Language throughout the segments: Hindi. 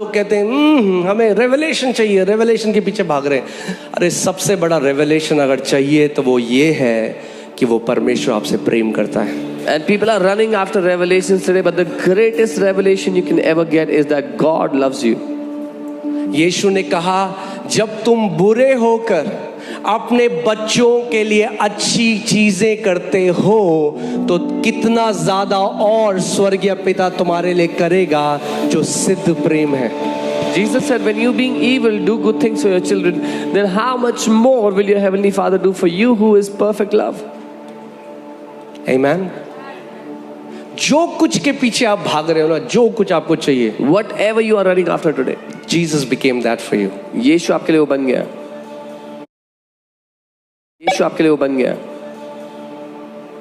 लोग कहते हैं हमें रेवलेशन चाहिए, रेवलेशन के पीछे भाग रहे हैं। अरे सबसे बड़ा रेवलेशन अगर चाहिए तो वो ये है कि वो परमेश्वर आपसे प्रेम करता है। And people are running after revelations today, but the greatest revelation you can ever get is that God loves you. यीशु ने कहा जब तुम बुरे होकर अपने बच्चों के लिए अच्छी चीजें करते हो तो कितना ज्यादा और स्वर्गीय पिता तुम्हारे लिए करेगा जो सिद्ध प्रेम है। Jesus said, when you being evil do good things for your children, then how much more will your heavenly Father do for you who is perfect love? Amen. जो कुछ के पीछे आप भाग रहे हो ना, जो कुछ आपको चाहिए, Whatever you are running after today, Jesus became that for you. यीशु आपके लिए वो बन गया। यीशु आपके लिए वो बन गया।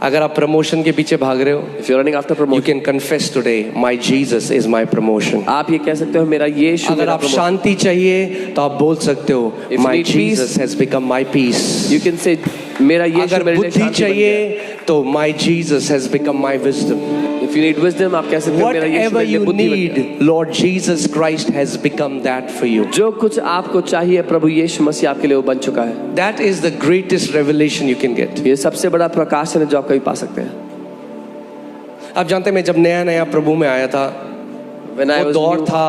अगर आप प्रमोशन के पीछे भाग रहे हो, If you're running after promotion, you can confess today, my Jesus is my promotion. आप ये कह सकते हो मेरा यीशु। अगर आप शांति चाहिए तो आप बोल सकते हो, my Jesus has become my peace. You can say मेरा यीशु अगर मेरे लिए बुद्धि शांति बन चाहिए गया। तो my Jesus has become my wisdom. If you need wisdom, आप कह सकते हो मेरा यीशु Whatever मेरे लिए you बुद्धि बन need, गया। Lord Jesus Christ has become that for you. जो कुछ आपको चाहिए प्रभु यीशु मसीह आपके लिए वो बन चुका है। That is the greatest revelation you can get. ये सबसे बड़ा प्रकाशन है जो आप कभी पा सकते हैं। आप जानते हैं मैं जब नया नया प्रभु में आया था, वो दौर था,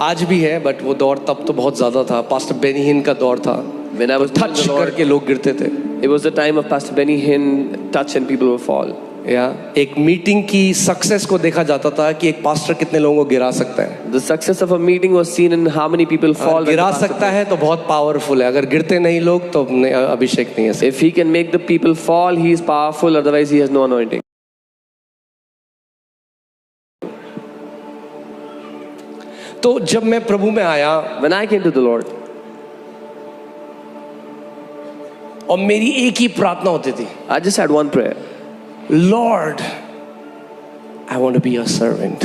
आज भी है, बट वो दौर तब तो बहुत ज्यादा था। पास्टर बेनी हिन का दौर था, टच करके लोग गिरते थे। It was the time of Pastor Benny Hinn, touch and people will fall. एक मीटिंग की सक्सेस को देखा जाता था कि एक पास्टर कितने लोगों को गिरा सकता है। The success of a meeting was seen in how many people fall. गिरा सकता है तो बहुत पावरफुल है, अगर गिरते नहीं लोग तो अभिषेक नहीं है। If he can make the people fall, he is powerful. Otherwise, he has no anointing. तो जब मैं प्रभु में आया, When I came to the Lord, और मेरी एक ही प्रार्थना होती थी, I just had one prayer. Lord, I want to be your servant.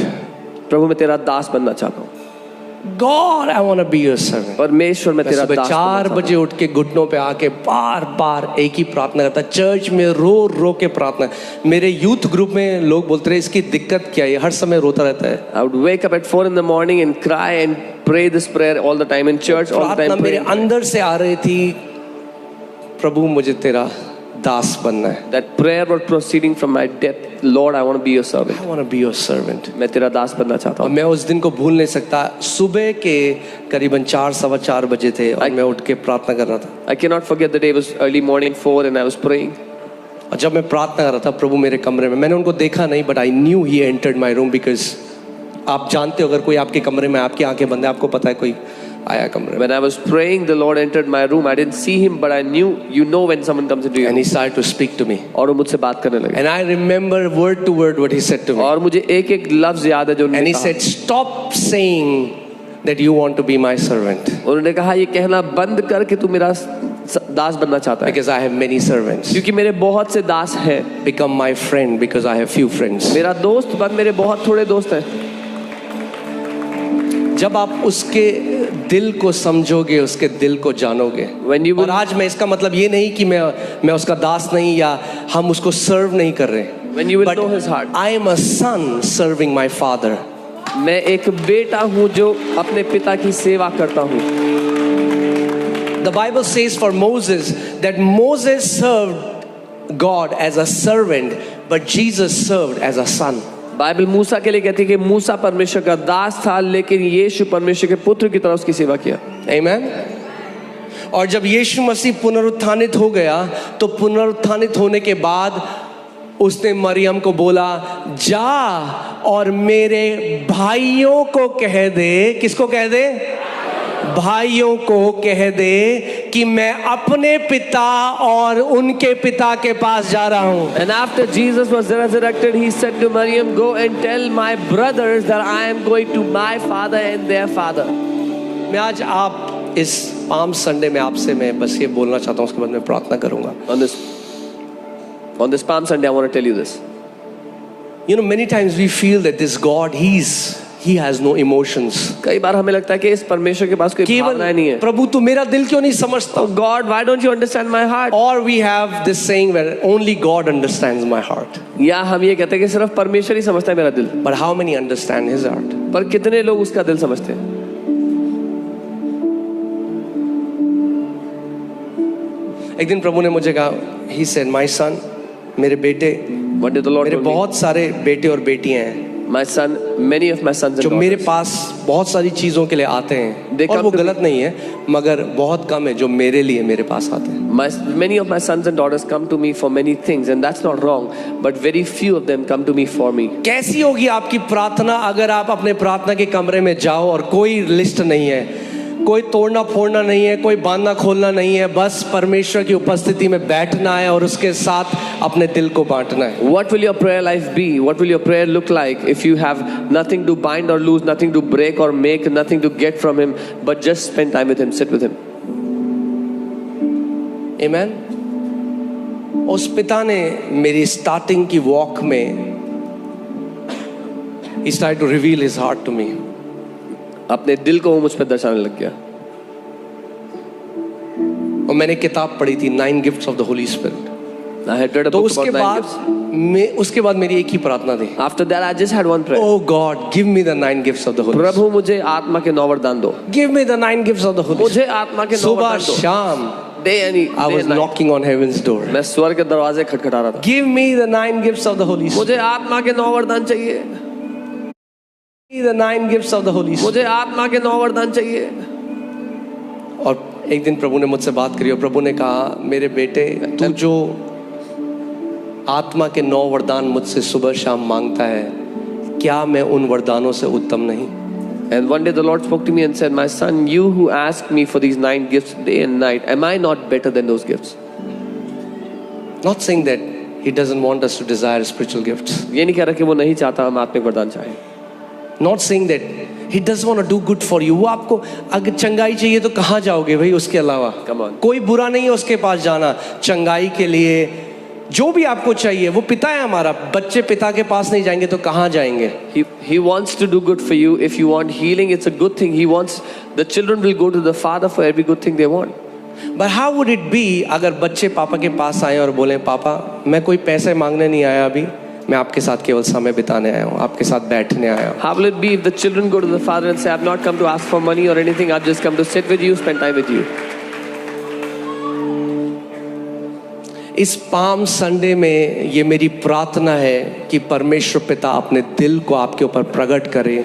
प्रभु मैं तेरा दास बनना चाहता हूँ। God, I want to be your servant. परमेश्वर मैं तेरा दास बनना चाहता हूँ। 4 बजे उठ के घुटनों पे आके बार बार एक ही प्रार्थना करता, चर्च में रो रो के प्रार्थना। मेरे यूथ ग्रुप में लोग बोलते रहे इसकी दिक्कत क्या है, हर समय रोता रहता है। I would wake up at 4 in the morning and cry and pray this prayer all the time in church, all the time. प्रार्थना मेरे अंदर से आ रही थी, प्रभु मुझे तेरा दास बनना है। That prayer was proceeding from my depth. Lord, I want to be your servant. I want to be your servant. मैं तेरा दास बनना चाहता और हूँ। मैं उस दिन को भूल नहीं सकता। सुबह के करीबन 4-4:15 बजे थे और मैं उठ के प्रार्थना कर रहा था। I cannot forget the day. It was early morning 4 and I was praying. और जब मैं प्रार्थना कर रहा था, प्रभु मेरे कमरे में, मैंने उनको देखा नहीं, but I knew he entered my room because आप जानते हो अगर कोई आपके कमरे में, आपकी आंखें बंद है, आपको पता है कोई आया कमरे में। When I was praying, the Lord entered my room. I didn't see him, but I knew, you know, when someone comes into your And room. he started to speak to me. और वो मुझसे बात करने लगे। And I remember word to word what he said to me. और मुझे एक एक लफ्ज याद है जो And उन्होंने he कहा। said, stop saying that you want to be my servant. उन्होंने कहा ये कहना बंद कर कि तू मेरा दास बनना चाहता है। Because I have many servants. क्योंकि मेरे बहुत से दास हैं। Become my friend because I have few friends. मेरा दोस्त बन, मेरे बहुत थोड़े दोस्त हैं। जब आप उसके दिल को समझोगे, उसके दिल को जानोगे। और आज मैं इसका मतलब ये नहीं कि मैं उसका दास नहीं या हम उसको सर्व नहीं कर रहे। When you will know his heart. I am a son serving my father. मैं एक बेटा हूँ जो अपने पिता की सेवा करता हूँ। The Bible says for Moses that Moses served God as a servant, but Jesus served as a son. Bible Musa के लिए कहती है कि मूसा परमेश्वर का दास था, लेकिन यीशु परमेश्वर के पुत्र की तरह उसकी सेवा किया। Amen. और जब यीशु मसीह पुनरुत्थानित हो गया, तो पुनरुत्थानित होने के बाद उसने मरियम को बोला, जा और मेरे भाइयों को कह दे। किसको कह दे? भाइयों को कह दे कि मैं अपने पिता और उनके पिता के पास जा रहा हूँ। And after Jesus was resurrected, he said to Maryam, go and tell my brothers that I am going to my father and their father. मैं आज आप इस पाम संडे में आपसे मैं बस ये बोलना चाहता हूँ, उसके बाद मैं प्रार्थना करूँगा। On this Palm Sunday, I want to tell you this. You know, many times we feel that this God, he's he has no emotions. कई बार हमें लगता है कि इस परमेश्वर के पास कोई केवल भावनाएं नहीं है. प्रभु तू मेरा दिल क्यों नहीं समझता? Oh God, why don't you understand my heart? Or we have this saying where only God understands my heart. या हम ये कहते हैं कि सिर्फ परमेश्वर ही समझता है मेरा दिल. But how many understand his heart? पर कितने लोग उसका दिल समझते हैं? एक दिन प्रभु ने मुझे कहा, he said, my son, मेरे बेटे, What did the Lord मेरे told me? बहुत सारे बेटे और बेटियां हैं My son, many of my sons and जो मेरे daughters, पास बहुत सारी चीजों के लिए आते हैं They और come वो to गलत नहीं है, मगर बहुत कम है जो मेरे लिए मेरे पास आते हैं. many of my sons and daughters come to me for many things, and that's not wrong, but very few of them come to me for me. कैसी होगी आपकी प्रार्थना अगर आप अपने प्रार्थना के कमरे में जाओ और कोई लिस्ट नहीं है, कोई तोड़ना फोड़ना नहीं है, कोई बांधना खोलना नहीं है, बस परमेश्वर की उपस्थिति में बैठना है और उसके साथ अपने दिल को बांटना है. What will your prayer life be? What will your prayer look like if you have nothing to bind or lose, nothing to break or make, nothing to get from Him, but just spend time with Him, sit with Him? Amen. उस पिता ने मेरी स्टार्टिंग की वॉक में he started to reveal his heart to me. अपने दिल को वो मुझ पर दर्शाने लग गया. और मैंने किताब पढ़ी थी 9 gifts of the Holi spirit. I had read a तो book उसके about 9 बाद gifts. उसके बाद मेरी एक ही प्रार्थना थी. After that, I just had one prayer. Oh God, give me the 9 gifts of the Holy Spirit. प्रभु मुझे आत्मा के 9 वरदान दो. Give me the 9 gifts of the Holy मुझे Spirit. आत्मा के 9 सुबह वरदान दो. शाम Day and I was night. knocking on heaven's door. मैं स्वर्ग के दरवाजे खटखटा रहा था. Give me the 9 gifts of the Holy Spirit. मुझे आत्मा के 9 वरदान चाहिए. Give me the 9 gifts of the Holy Spirit. मुझे आत्मा के 9 वरदान चाहिए. और एक दिन प्रभु ने मुझसे बात करी और प्रभु ने कहा, मेरे बेटे, तू जो आत्मा के 9 वरदान मुझसे सुबह शाम मांगता है, क्या मैं उन वरदानों से उत्तम नहीं? And one day the Lord spoke to me and said, my son, you who ask me for these 9 gifts day and night, am I not better than those gifts? Not saying that he doesn't want us to desire spiritual gifts. ये नहीं कह रहा कि वो नहीं चाहता हम आत्मिक वरदान चाहें. Not saying that he doesn't want to do good for you. वो आपको अगर चंगाई चाहिए तो कहाँ जाओगे भाई उसके अलावा? Come on. कोई बुरा नहीं है उसके पास जाना चंगाई के लिए. जो भी आपको चाहिए, वो पिता है हमारा. बच्चे पिता के पास नहीं जाएंगे तो कहाँ जाएंगे? He wants to do good for you. If you want healing, it's a good thing. He wants, the children will go to the Father for every good thing they want. But how would it be अगर बच्चे पापा के पास आए और बोले, पापा मैं कोई पैसे मांगने नहीं आया अभी, मैं आपके साथ केवल समय बिताने आया हूँ, आपके साथ बैठने आया हूँ. How will it be if the children go to the Father and say, I've not come to ask for money or anything, I've just come to sit with you, spend time with you? इस पाम संडे में ये मेरी प्रार्थना है कि परमेश्वर पिता अपने दिल को आपके ऊपर प्रकट करे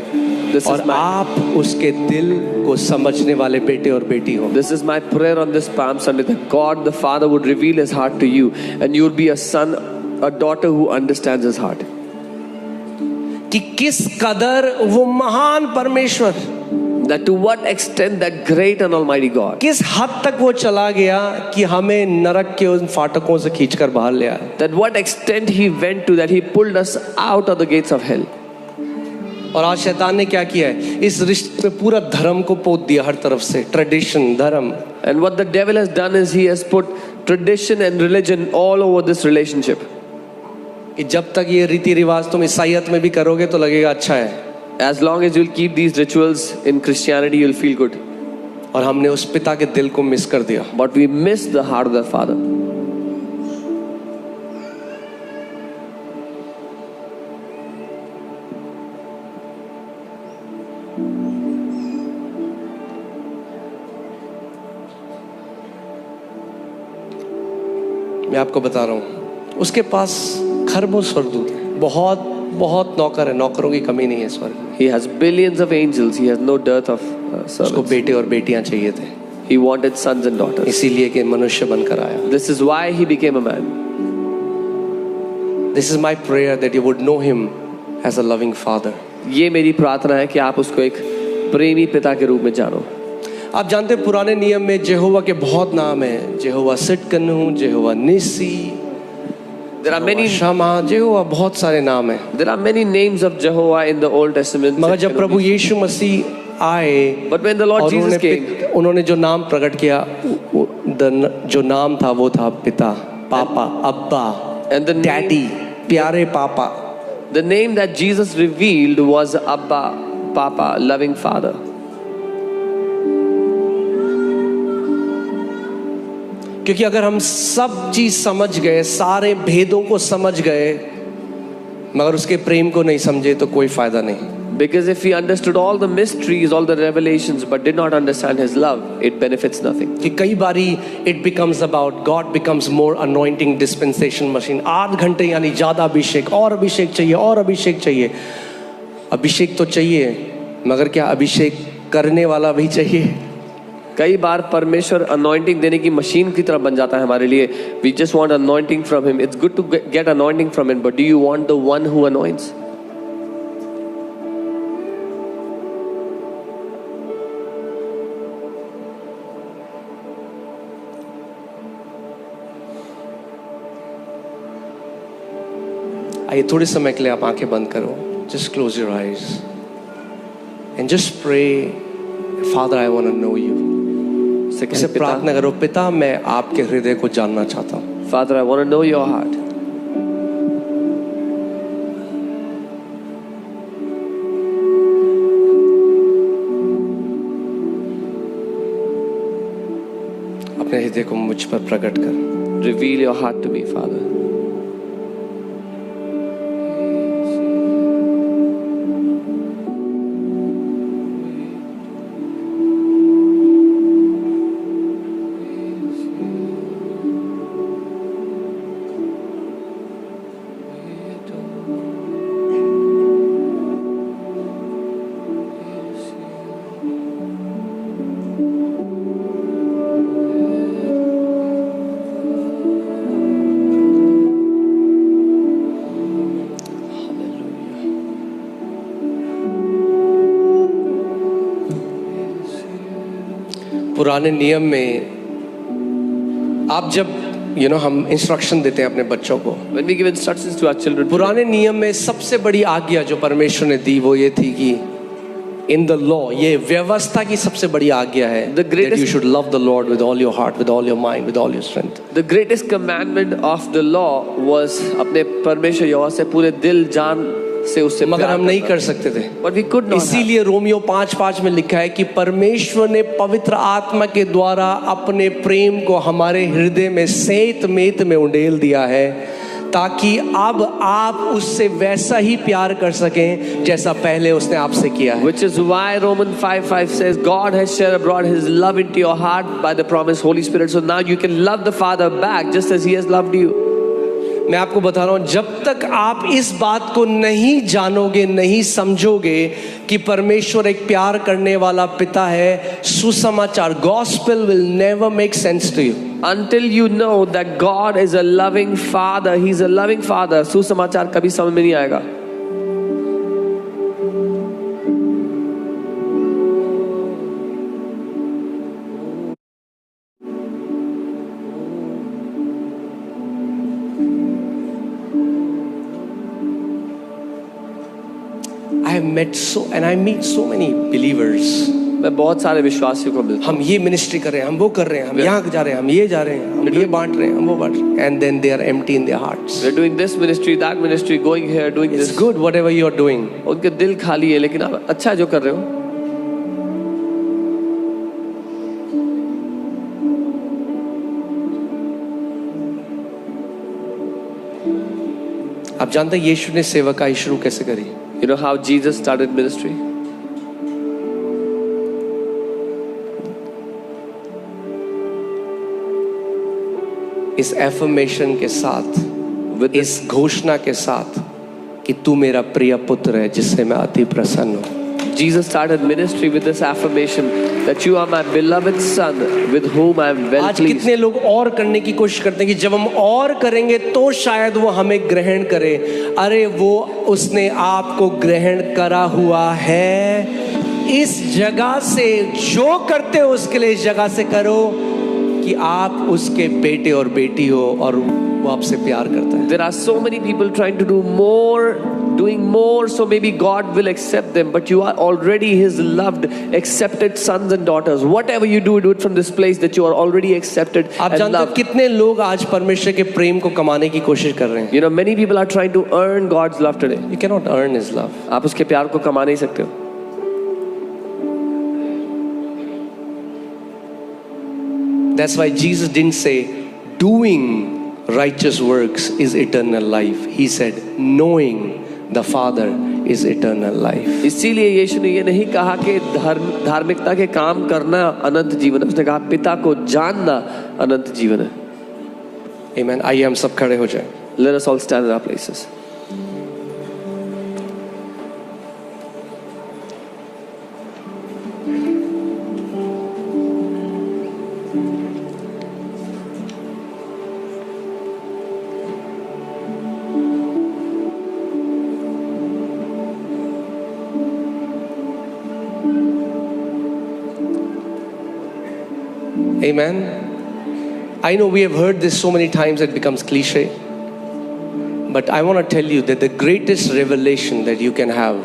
और आप उसके दिल को समझने वाले बेटे और बेटी हो. This is my prayer on this Palm Sunday, that God the Father would reveal His heart to you and you would be a son, a daughter who understands His heart. कि किस कदर वो महान परमेश्वर, that to what extent that great and almighty God, किस हद तक वो चला गया कि हमें नरक के उन फाटकों से खींचकर बाहर ले आया. that what extent He went to, that He pulled us out of the gates of hell. और आज शैतान ने क्या किया है, इस रिश्ते में पूरा धर्म को पोत दिया हर तरफ से. ट्रेडिशन, धर्म. And what the devil has done is he has put tradition and religion all over this relationship. कि जब तक ये रीति रिवाज तुम ईसाईयत में भी करोगे तो लगेगा अच्छा है. As long as you'll keep these rituals in Christianity, you'll feel good. और हमने उस पिता के दिल को मिस कर दिया. But we miss the heart of the Father. मैं आपको बता रहा हूँ, उसके पास खरबों स्वर्गदूत हैं, बहुत बहुत नौकर है, नौकरों की कमी नहीं है स्वर्ग में. He has billions of angels. He has no dearth of उसको servants. बेटे और बेटियां चाहिए थे, He wanted sons and daughters. इसीलिए कि मनुष्य बनकर आया. This is why He became a man. This is my prayer that you would know him as a loving father. ये मेरी प्रार्थना है कि आप उसको एक प्रेमी पिता के रूप में जानो. आप जानते हैं पुराने नियम में यहोवा के बहुत नाम हैं. यहोवा सिटकनु, यहोवा निसी, There are many शमा, यहोवा, बहुत सारे नाम हैं. There are many names of Jehovah in the Old Testament. मगर जब प्रभु यीशु मसीह आए But when the Lord और Jesus came, उन्होंने जो नाम प्रकट किया, जो नाम था वो था पिता, पापा, अब्बा, and the डैडी, प्यारे पापा. name that Jesus revealed was Abba, Papa, loving Father. क्योंकि अगर हम सब चीज समझ गए, सारे भेदों को समझ गए, मगर उसके प्रेम को नहीं समझे तो कोई फायदा नहीं. Because if we understood all the mysteries, all the revelations, but did not understand His love, it benefits nothing. कि कई बारी it becomes about God becomes more anointing dispensation machine. 8 घंटे यानी ज़्यादा अभिषेक, और अभिषेक चाहिए, और अभिषेक चाहिए. अभिषेक तो चाहिए, मगर क्या अभिषेक करने वाला भी चाहिए? कई बार परमेश्वर anointing देने की मशीन की तरह बन जाता है हमारे लिए. We just want anointing from Him. It's good to get anointing from Him, but do you want the one who anoints? आइए थोड़े समय के लिए आप आंखें बंद करो. Just close your eyes and just pray, Father, I want to know you. इसे प्रार्थना करो, पिता मैं आपके हृदय को जानना चाहता हूँ. Father, I want to know your heart. अपने हृदय को मुझ पर प्रकट कर. Reveal your heart to me, Father. पुराने नियम में आप जब हम इंस्ट्रक्शन देते हैं अपने बच्चों को, When we give instructions to our children, पुराने नियम में सबसे बड़ी आज्ञा जो परमेश्वर ने दी वो ये थी कि इन द लॉ, ये व्यवस्था की सबसे बड़ी आज्ञा है, The greatest- that you should love the Lord with all your heart, with all your mind, with all your strength. the greatest commandment of the law was अपने परमेश्वर यहोवा से पूरे दिल जान से उससे मगर प्यार हम नहीं करना. कर सकते थे. But we could not have. इसीलिए रोमियो 5:5 में लिखा है कि परमेश्वर ने पवित्र आत्मा के द्वारा अपने प्रेम को हमारे हृदय में सेत मेत में उंडेल दिया है, ताकि अब आप उससे वैसा ही प्यार कर सकें जैसा पहले उसने आपसे किया है. Which is why Romans 5:5 says, God has shed abroad His love into your heart by the promised Holy Spirit. So now you can love the Father back just as He has loved you. मैं आपको बता रहा हूं, जब तक आप इस बात को नहीं जानोगे, नहीं समझोगे कि परमेश्वर एक प्यार करने वाला पिता है, सुसमाचार gospel will never make sense to you. Until you know that God is a loving Father, He's a loving Father, सुसमाचार कभी समझ में नहीं आएगा. I have met and I meet so many believers. मैं बहुत सारे विश्वासियों को मिलता हम ये मिनिस्ट्री कर रहे हैं, हम वो कर रहे हैं, हम यहाँ जा रहे हैं, हम ये जा रहे हैं, हम ये बांट रहे हैं, हम वो बांट रहे हैं, and then they are empty in their hearts. We're doing this ministry, that ministry, going here, doing It's this. good whatever you are doing. उनके दिल खाली है, लेकिन आप अच्छा जो कर रहे हो. आप जानते हैं यीशु ने सेवकाई शुरू कैसे करी? You know how Jesus started ministry? इस एफर्मेशन के साथ, इस घोषणा के साथ कि तू मेरा प्रिय पुत्र है जिससे मैं अति प्रसन्न हूँ. Jesus started ministry with this affirmation that you are my beloved son with whom I am well आज pleased. कितने लोग और करने की कोशिश करते हैं कि जब हम और करेंगे तो शायद वो हमें ग्रहण करे. अरे वो उसने आपको ग्रहण करा हुआ है. इस जगह से जो करते हो उसके लिए इस जगह से करो कि आप उसके बेटे और बेटी हो और वो आपसे प्यार करता है. There are so many people trying to do more, doing more, so maybe God will accept them, but you are already His loved, accepted sons and daughters. Whatever you do, do it from this place that you are already accepted आप and जानते हैं loved. कितने लोग आज परमेश्वर के प्रेम को कमाने की कोशिश कर रहे हैं? You know, many people are trying to earn God's love today. You cannot earn His love. आप उसके प्यार को कमा नहीं सकते हो. That's why Jesus didn't say doing righteous works is eternal life. He said knowing the Father is eternal life. इसीलिए यीशु ने ये नहीं कहा कि धार्मिकता के काम करना अनंत जीवन है, उसने कहा पिता को जानना अनंत जीवन है। Amen. आइए हम सब खड़े हो जाएं। Let us all stand in our places. Amen. I know we have heard this so many times it becomes cliche. But I want to tell you that the greatest revelation that you can have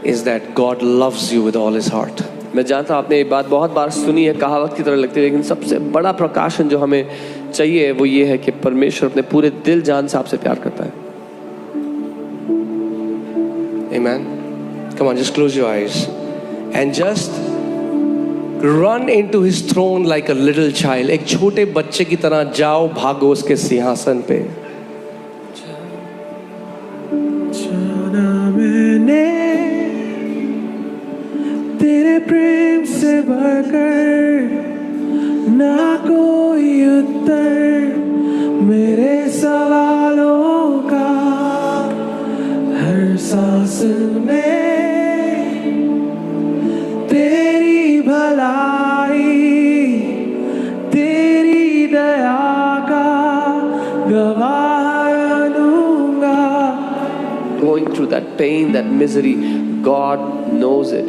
is that God loves you with all his heart. मैं जानता हूँ आपने ये बात बहुत बार सुनी है, कहावत की तरह लगती है, लेकिन सबसे बड़ा प्रकाशन जो हमें चाहिए वो ये है कि परमेश्वर अपने पूरे दिल जान से आपसे प्यार करता है। Amen. Come on, just close your eyes and just run into his throne like a little child. एक छोटे बच्चे की तरह जाओ, भागो उसके सिंहासन पे। मैंने तेरे प्रेम से भरकर ना कोई उत्तर मेरे सवालों का, हर सांस में तेरी भलाई तेरी दया का गवाह दूंगा। Going through that pain, that misery, God knows it.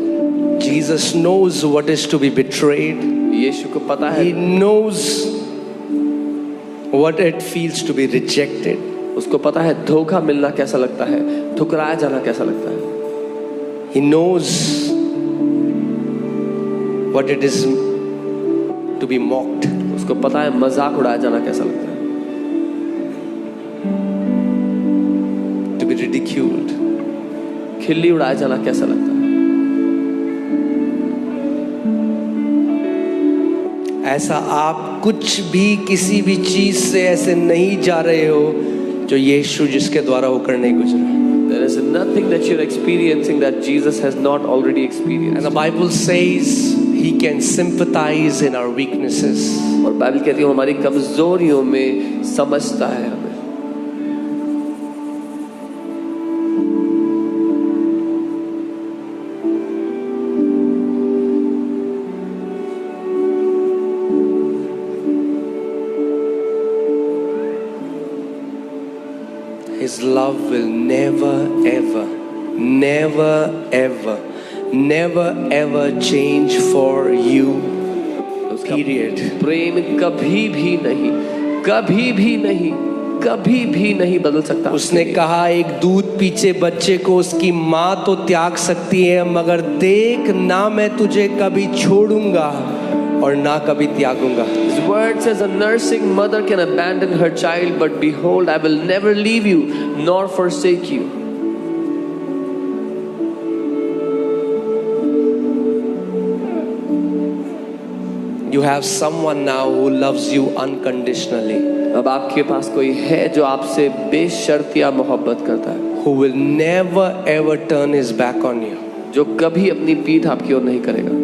Jesus knows what is to be betrayed. यीशु को पता है, He knows what it feels to be rejected. उसको पता है धोखा मिलना कैसा लगता है, ठुकराया जाना कैसा लगता है। He knows what it is to be mocked. उसको पता है मजाक उड़ाया जाना कैसा लगता है, To be ridiculed. खिल्ली उड़ाया जाना कैसा लगता है। ऐसा आप कुछ भी किसी भी चीज से ऐसे नहीं जा रहे हो जो यीशु जिसके द्वारा होकर नहीं गुजरा। There is nothing that you're experiencing that Jesus has not already And experienced. the Bible says he can sympathize in our weaknesses. और बाइबल कहती है वो हमारी कमजोरियों में समझता है हमें। His love will never ever, never ever, never ever change for you. उसका Period. प्रेम कभी भी नहीं, कभी भी नहीं, कभी भी नहीं बदल सकता। उसने कहा एक दूध पीछे बच्चे को उसकी माँ तो त्याग सकती है, मगर देख ना मैं तुझे कभी छोड़ूंगा और ना कभी त्यागूंगा। His word says a nursing mother can abandon her child, but behold, I will never leave you nor forsake you. You have someone now who loves you unconditionally, अब आपके पास कोई है जो आपसे बेशर्तिया मोहब्बत करता है, who will never ever turn his back on you. जो कभी अपनी पीठ आपकी ओर नहीं करेगा।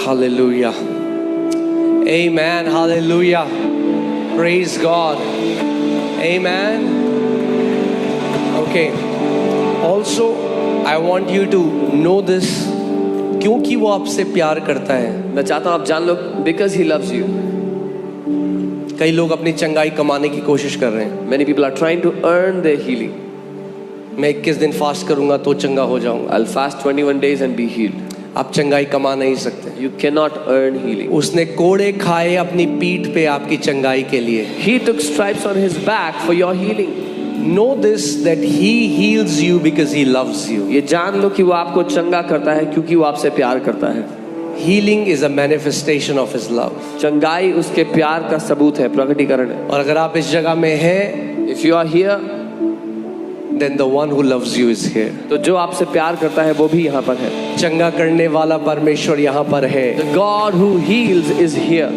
Hallelujah. Amen. Hallelujah. Praise God. Amen. Okay. Also, I want you to know this. क्योंकि वो आपसे प्यार करता है। मैं चाहता हूं आप जान लो, because he loves you. कई लोग अपनी चंगाई कमाने की कोशिश कर रहे हैं। Many people are trying to earn their healing. मैं 21 दिन फास्ट करूंगा तो चंगा हो जाऊंगा। I'll fast 21 days and be healed. आप चंगाई कमा नहीं सकते। You cannot earn healing. उसने कोड़े खाए अपनी पीठ पे आपकी चंगाई के लिए। He took stripes on his back for your healing. know this, that he heals you because he loves you. ये जान लो कि वो आपको चंगा करता है क्योंकि वो आपसे प्यार करता है। Healing is a manifestation of his love. चंगाई उसके प्यार का सबूत है, प्रकटीकरण है। और अगर आप इस जगह में हैं, If you are here, then the one who loves you is here. तो जो आपसे प्यार करता है वो भी यहाँ पर है। चंगा करने वाला परमेश्वर यहाँ पर है। The God who heals is here.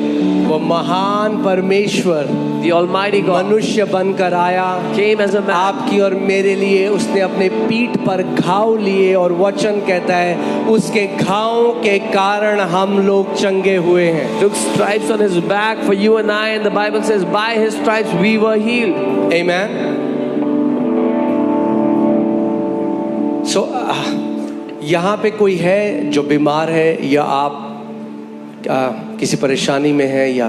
वो महान परमेश्वर The Almighty God मनुष्य बनकर आया, came as a man. आपकी और मेरे लिए। उसने अपने पीठ पर घाव लिए और वचन कहता है उसके घावों के कारण हम लोग चंगे हुए हैं। Took stripes on his back for you and I, and the Bible says by his stripes we were healed. Amen. So यहाँ पे कोई है जो बीमार है, या आप किसी परेशानी में है, या